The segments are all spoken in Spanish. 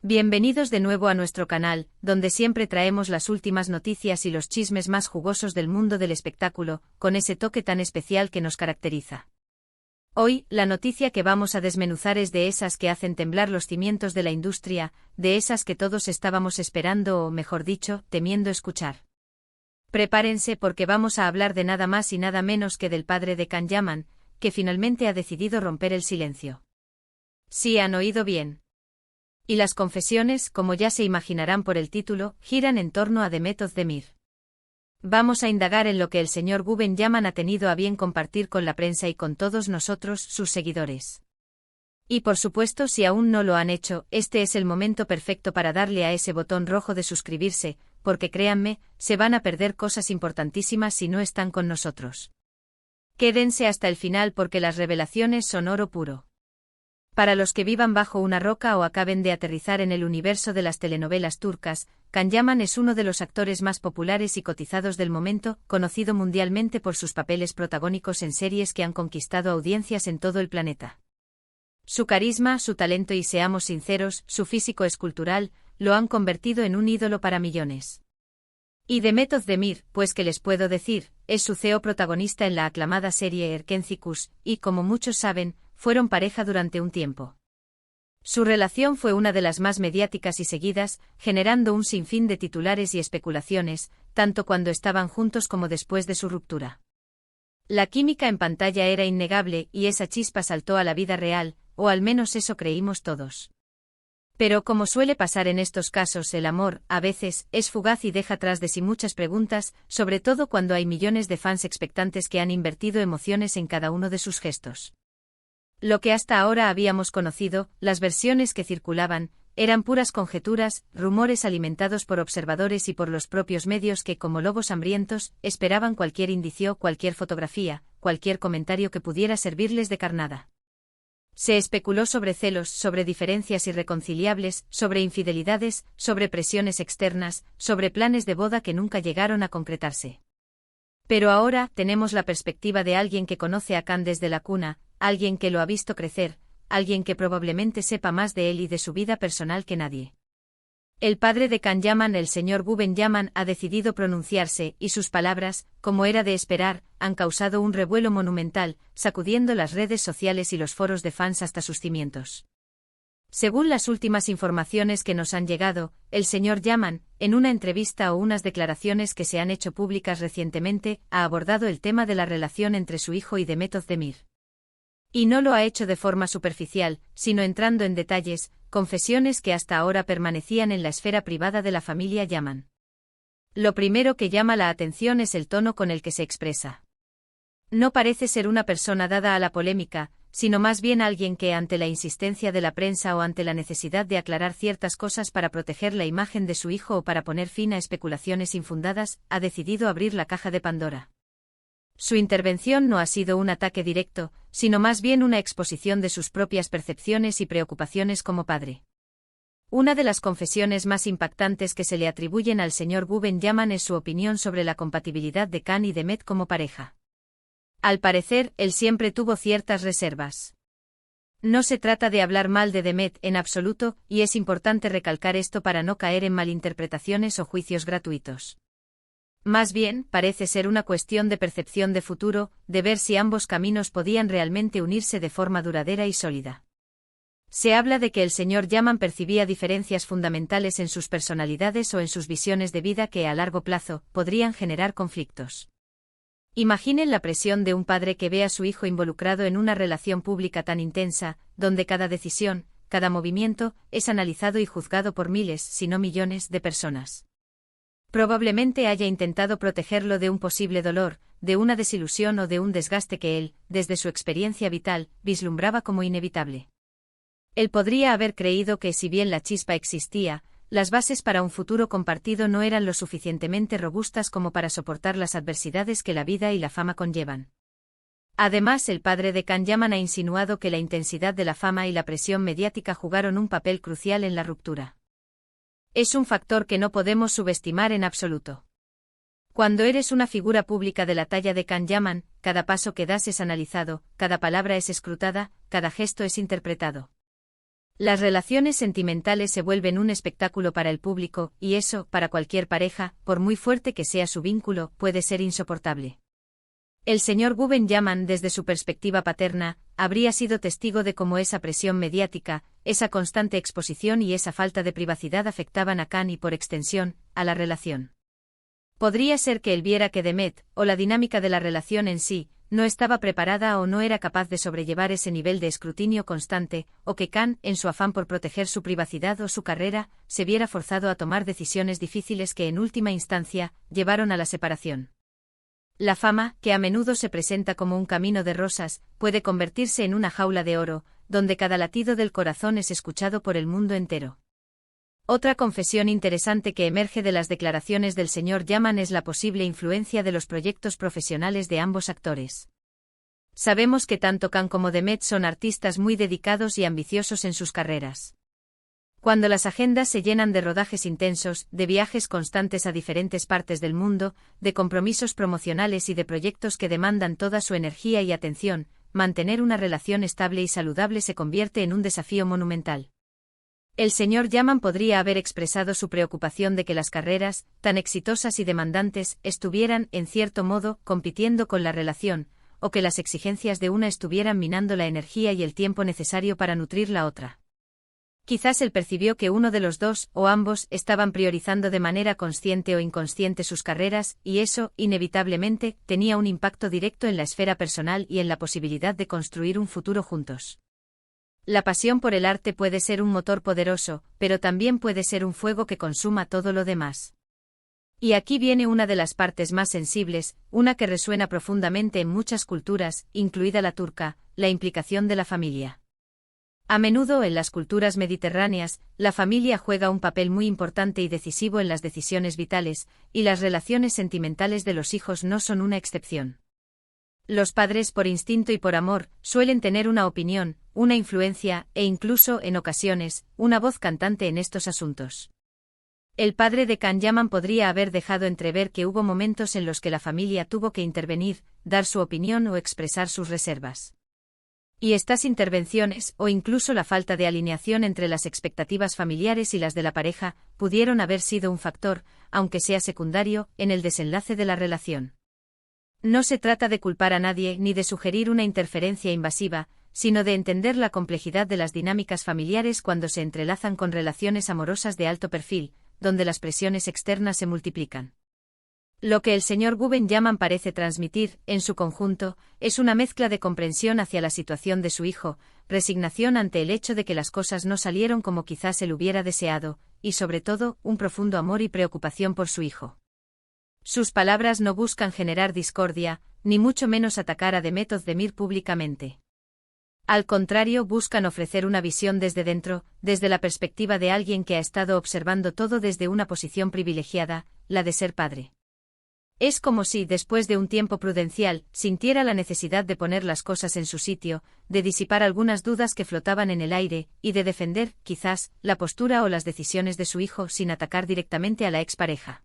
Bienvenidos de nuevo a nuestro canal, donde siempre traemos las últimas noticias y los chismes más jugosos del mundo del espectáculo, con ese toque tan especial que nos caracteriza. Hoy, la noticia que vamos a desmenuzar es de esas que hacen temblar los cimientos de la industria, de esas que todos estábamos esperando o, mejor dicho, temiendo escuchar. Prepárense porque vamos a hablar de nada más y nada menos que del padre de Can Yaman, que finalmente ha decidido romper el silencio. Sí, han oído bien. Y las confesiones, como ya se imaginarán por el título, giran en torno a Demet Özdemir. Vamos a indagar en lo que el señor Güven Yaman ha tenido a bien compartir con la prensa y con todos nosotros, sus seguidores. Y por supuesto, si aún no lo han hecho, este es el momento perfecto para darle a ese botón rojo de suscribirse, porque créanme, se van a perder cosas importantísimas si no están con nosotros. Quédense hasta el final porque las revelaciones son oro puro. Para los que vivan bajo una roca o acaben de aterrizar en el universo de las telenovelas turcas, Can Yaman es uno de los actores más populares y cotizados del momento, conocido mundialmente por sus papeles protagónicos en series que han conquistado audiencias en todo el planeta. Su carisma, su talento y, seamos sinceros, su físico escultural, lo han convertido en un ídolo para millones. Y Demet Özdemir, pues ¿qué les puedo decir? Es su CEO protagonista en la aclamada serie Erkenci, y como muchos saben, fueron pareja durante un tiempo. Su relación fue una de las más mediáticas y seguidas, generando un sinfín de titulares y especulaciones, tanto cuando estaban juntos como después de su ruptura. La química en pantalla era innegable y esa chispa saltó a la vida real, o al menos eso creímos todos. Pero como suele pasar en estos casos, el amor, a veces, es fugaz y deja tras de sí muchas preguntas, sobre todo cuando hay millones de fans expectantes que han invertido emociones en cada uno de sus gestos. Lo que hasta ahora habíamos conocido, las versiones que circulaban, eran puras conjeturas, rumores alimentados por observadores y por los propios medios que, como lobos hambrientos, esperaban cualquier indicio, cualquier fotografía, cualquier comentario que pudiera servirles de carnada. Se especuló sobre celos, sobre diferencias irreconciliables, sobre infidelidades, sobre presiones externas, sobre planes de boda que nunca llegaron a concretarse. Pero ahora tenemos la perspectiva de alguien que conoce a Can desde la cuna, alguien que lo ha visto crecer, alguien que probablemente sepa más de él y de su vida personal que nadie. El padre de Can Yaman, el señor Güven Yaman, ha decidido pronunciarse, y sus palabras, como era de esperar, han causado un revuelo monumental, sacudiendo las redes sociales y los foros de fans hasta sus cimientos. Según las últimas informaciones que nos han llegado, el señor Yaman, en una entrevista o unas declaraciones que se han hecho públicas recientemente, ha abordado el tema de la relación entre su hijo y Demet Özdemir. Y no lo ha hecho de forma superficial, sino entrando en detalles, confesiones que hasta ahora permanecían en la esfera privada de la familia Yaman. Lo primero que llama la atención es el tono con el que se expresa. No parece ser una persona dada a la polémica, sino más bien alguien que, ante la insistencia de la prensa o ante la necesidad de aclarar ciertas cosas para proteger la imagen de su hijo o para poner fin a especulaciones infundadas, ha decidido abrir la caja de Pandora. Su intervención no ha sido un ataque directo, sino más bien una exposición de sus propias percepciones y preocupaciones como padre. Una de las confesiones más impactantes que se le atribuyen al señor Güven Yaman es su opinión sobre la compatibilidad de Can y Demet como pareja. Al parecer, él siempre tuvo ciertas reservas. No se trata de hablar mal de Demet en absoluto, y es importante recalcar esto para no caer en malinterpretaciones o juicios gratuitos. Más bien, parece ser una cuestión de percepción de futuro, de ver si ambos caminos podían realmente unirse de forma duradera y sólida. Se habla de que el señor Yaman percibía diferencias fundamentales en sus personalidades o en sus visiones de vida que a largo plazo podrían generar conflictos. Imaginen la presión de un padre que ve a su hijo involucrado en una relación pública tan intensa, donde cada decisión, cada movimiento, es analizado y juzgado por miles, si no millones, de personas. Probablemente haya intentado protegerlo de un posible dolor, de una desilusión o de un desgaste que él, desde su experiencia vital, vislumbraba como inevitable. Él podría haber creído que, si bien la chispa existía, las bases para un futuro compartido no eran lo suficientemente robustas como para soportar las adversidades que la vida y la fama conllevan. Además, el padre de Can Yaman ha insinuado que la intensidad de la fama y la presión mediática jugaron un papel crucial en la ruptura. Es un factor que no podemos subestimar en absoluto. Cuando eres una figura pública de la talla de Can Yaman, cada paso que das es analizado, cada palabra es escrutada, cada gesto es interpretado. Las relaciones sentimentales se vuelven un espectáculo para el público, y eso, para cualquier pareja, por muy fuerte que sea su vínculo, puede ser insoportable. El señor Guggenheim, desde su perspectiva paterna, habría sido testigo de cómo esa presión mediática, esa constante exposición y esa falta de privacidad afectaban a Khan y, por extensión, a la relación. Podría ser que él viera que Demet, o la dinámica de la relación en sí, no estaba preparada o no era capaz de sobrellevar ese nivel de escrutinio constante, o que Khan, en su afán por proteger su privacidad o su carrera, se viera forzado a tomar decisiones difíciles que en última instancia, llevaron a la separación. La fama, que a menudo se presenta como un camino de rosas, puede convertirse en una jaula de oro, donde cada latido del corazón es escuchado por el mundo entero. Otra confesión interesante que emerge de las declaraciones del señor Yaman es la posible influencia de los proyectos profesionales de ambos actores. Sabemos que tanto Khan como Demet son artistas muy dedicados y ambiciosos en sus carreras. Cuando las agendas se llenan de rodajes intensos, de viajes constantes a diferentes partes del mundo, de compromisos promocionales y de proyectos que demandan toda su energía y atención, mantener una relación estable y saludable se convierte en un desafío monumental. El señor Yaman podría haber expresado su preocupación de que las carreras, tan exitosas y demandantes, estuvieran, en cierto modo, compitiendo con la relación, o que las exigencias de una estuvieran minando la energía y el tiempo necesario para nutrir la otra. Quizás él percibió que uno de los dos, o ambos, estaban priorizando de manera consciente o inconsciente sus carreras, y eso, inevitablemente, tenía un impacto directo en la esfera personal y en la posibilidad de construir un futuro juntos. La pasión por el arte puede ser un motor poderoso, pero también puede ser un fuego que consuma todo lo demás. Y aquí viene una de las partes más sensibles, una que resuena profundamente en muchas culturas, incluida la turca, la implicación de la familia. A menudo en las culturas mediterráneas, la familia juega un papel muy importante y decisivo en las decisiones vitales, y las relaciones sentimentales de los hijos no son una excepción. Los padres, por instinto y por amor, suelen tener una opinión, una influencia, e incluso, en ocasiones, una voz cantante en estos asuntos. El padre de Khan Yaman podría haber dejado entrever que hubo momentos en los que la familia tuvo que intervenir, dar su opinión o expresar sus reservas. Y estas intervenciones, o incluso la falta de alineación entre las expectativas familiares y las de la pareja, pudieron haber sido un factor, aunque sea secundario, en el desenlace de la relación. No se trata de culpar a nadie ni de sugerir una interferencia invasiva, sino de entender la complejidad de las dinámicas familiares cuando se entrelazan con relaciones amorosas de alto perfil, donde las presiones externas se multiplican. Lo que el señor Guggenheim parece transmitir, en su conjunto, es una mezcla de comprensión hacia la situación de su hijo, resignación ante el hecho de que las cosas no salieron como quizás él hubiera deseado, y sobre todo, un profundo amor y preocupación por su hijo. Sus palabras no buscan generar discordia, ni mucho menos atacar a Demet Özdemir públicamente. Al contrario, buscan ofrecer una visión desde dentro, desde la perspectiva de alguien que ha estado observando todo desde una posición privilegiada, la de ser padre. Es como si, después de un tiempo prudencial, sintiera la necesidad de poner las cosas en su sitio, de disipar algunas dudas que flotaban en el aire, y de defender, quizás, la postura o las decisiones de su hijo sin atacar directamente a la expareja.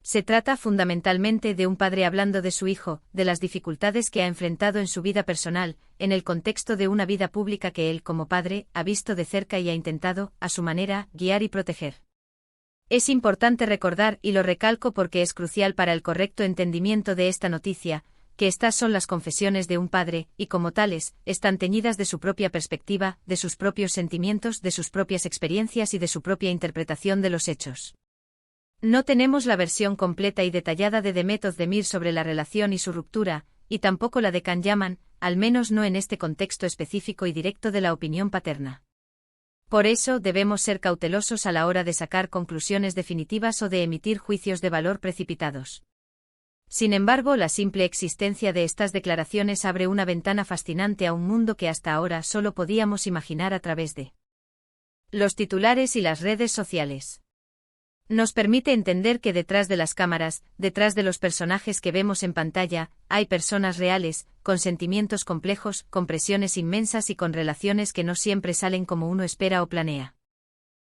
Se trata fundamentalmente de un padre hablando de su hijo, de las dificultades que ha enfrentado en su vida personal, en el contexto de una vida pública que él, como padre, ha visto de cerca y ha intentado, a su manera, guiar y proteger. Es importante recordar, y lo recalco porque es crucial para el correcto entendimiento de esta noticia, que estas son las confesiones de un padre, y como tales, están teñidas de su propia perspectiva, de sus propios sentimientos, de sus propias experiencias y de su propia interpretación de los hechos. No tenemos la versión completa y detallada de Demet Özdemir sobre la relación y su ruptura, y tampoco la de Khan Yaman, al menos no en este contexto específico y directo de la opinión paterna. Por eso debemos ser cautelosos a la hora de sacar conclusiones definitivas o de emitir juicios de valor precipitados. Sin embargo, la simple existencia de estas declaraciones abre una ventana fascinante a un mundo que hasta ahora solo podíamos imaginar a través de los titulares y las redes sociales. Nos permite entender que detrás de las cámaras, detrás de los personajes que vemos en pantalla, hay personas reales, con sentimientos complejos, con presiones inmensas y con relaciones que no siempre salen como uno espera o planea.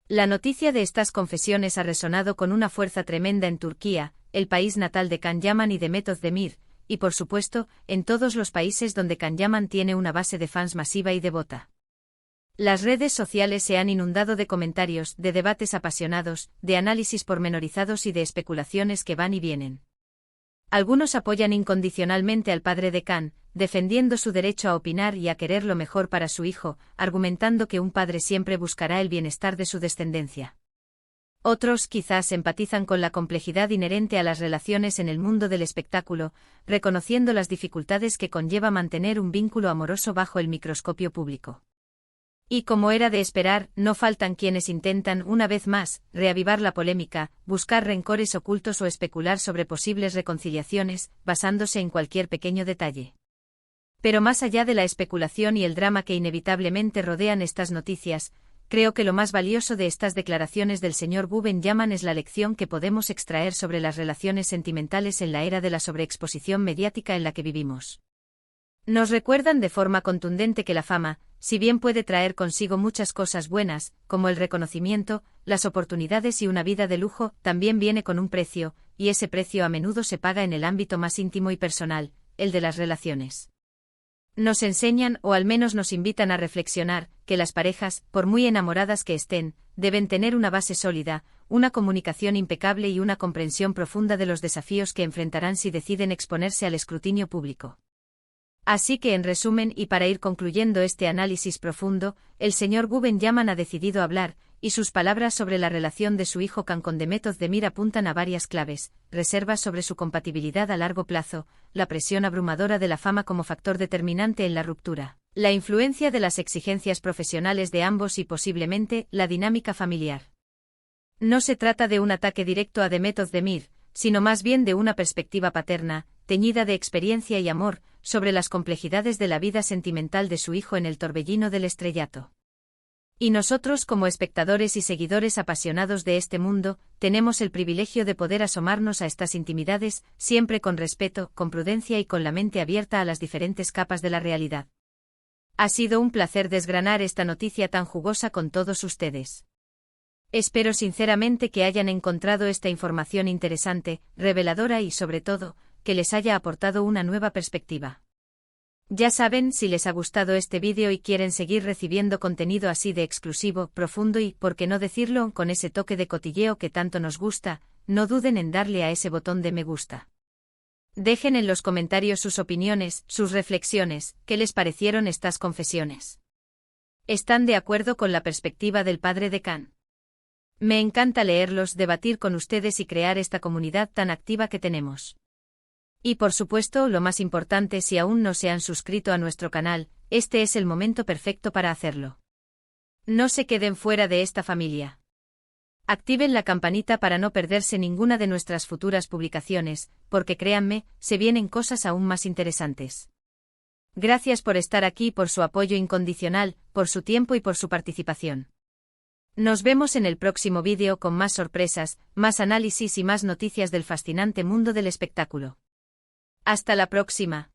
La noticia de estas confesiones ha resonado con una fuerza tremenda en Turquía, el país natal de Khan Yaman y Demet Özdemir, y por supuesto, en todos los países donde Khan Yaman tiene una base de fans masiva y devota. Las redes sociales se han inundado de comentarios, de debates apasionados, de análisis pormenorizados y de especulaciones que van y vienen. Algunos apoyan incondicionalmente al padre de Khan, defendiendo su derecho a opinar y a querer lo mejor para su hijo, argumentando que un padre siempre buscará el bienestar de su descendencia. Otros quizás empatizan con la complejidad inherente a las relaciones en el mundo del espectáculo, reconociendo las dificultades que conlleva mantener un vínculo amoroso bajo el microscopio público. Y como era de esperar, no faltan quienes intentan, una vez más, reavivar la polémica, buscar rencores ocultos o especular sobre posibles reconciliaciones, basándose en cualquier pequeño detalle. Pero más allá de la especulación y el drama que inevitablemente rodean estas noticias, creo que lo más valioso de estas declaraciones del señor Guggenheim es la lección que podemos extraer sobre las relaciones sentimentales en la era de la sobreexposición mediática en la que vivimos. Nos recuerdan de forma contundente que la fama, si bien puede traer consigo muchas cosas buenas, como el reconocimiento, las oportunidades y una vida de lujo, también viene con un precio, y ese precio a menudo se paga en el ámbito más íntimo y personal, el de las relaciones. Nos enseñan, o al menos nos invitan a reflexionar, que las parejas, por muy enamoradas que estén, deben tener una base sólida, una comunicación impecable y una comprensión profunda de los desafíos que enfrentarán si deciden exponerse al escrutinio público. Así que en resumen y para ir concluyendo este análisis profundo, el señor Guggenheim ha decidido hablar, y sus palabras sobre la relación de su hijo Khan con Demet Özdemir apuntan a varias claves: reservas sobre su compatibilidad a largo plazo, la presión abrumadora de la fama como factor determinante en la ruptura, la influencia de las exigencias profesionales de ambos y posiblemente la dinámica familiar. No se trata de un ataque directo a Demet Özdemir, sino más bien de una perspectiva paterna, teñida de experiencia y amor, sobre las complejidades de la vida sentimental de su hijo en el torbellino del estrellato. Y nosotros, como espectadores y seguidores apasionados de este mundo, tenemos el privilegio de poder asomarnos a estas intimidades, siempre con respeto, con prudencia y con la mente abierta a las diferentes capas de la realidad. Ha sido un placer desgranar esta noticia tan jugosa con todos ustedes. Espero sinceramente que hayan encontrado esta información interesante, reveladora y, sobre todo, que les haya aportado una nueva perspectiva. Ya saben, si les ha gustado este vídeo y quieren seguir recibiendo contenido así de exclusivo, profundo y, por qué no decirlo, con ese toque de cotilleo que tanto nos gusta, no duden en darle a ese botón de me gusta. Dejen en los comentarios sus opiniones, sus reflexiones, qué les parecieron estas confesiones. ¿Están de acuerdo con la perspectiva del padre de Khan? Me encanta leerlos, debatir con ustedes y crear esta comunidad tan activa que tenemos. Y por supuesto, lo más importante, si aún no se han suscrito a nuestro canal, este es el momento perfecto para hacerlo. No se queden fuera de esta familia. Activen la campanita para no perderse ninguna de nuestras futuras publicaciones, porque créanme, se vienen cosas aún más interesantes. Gracias por estar aquí, por su apoyo incondicional, por su tiempo y por su participación. Nos vemos en el próximo vídeo con más sorpresas, más análisis y más noticias del fascinante mundo del espectáculo. Hasta la próxima.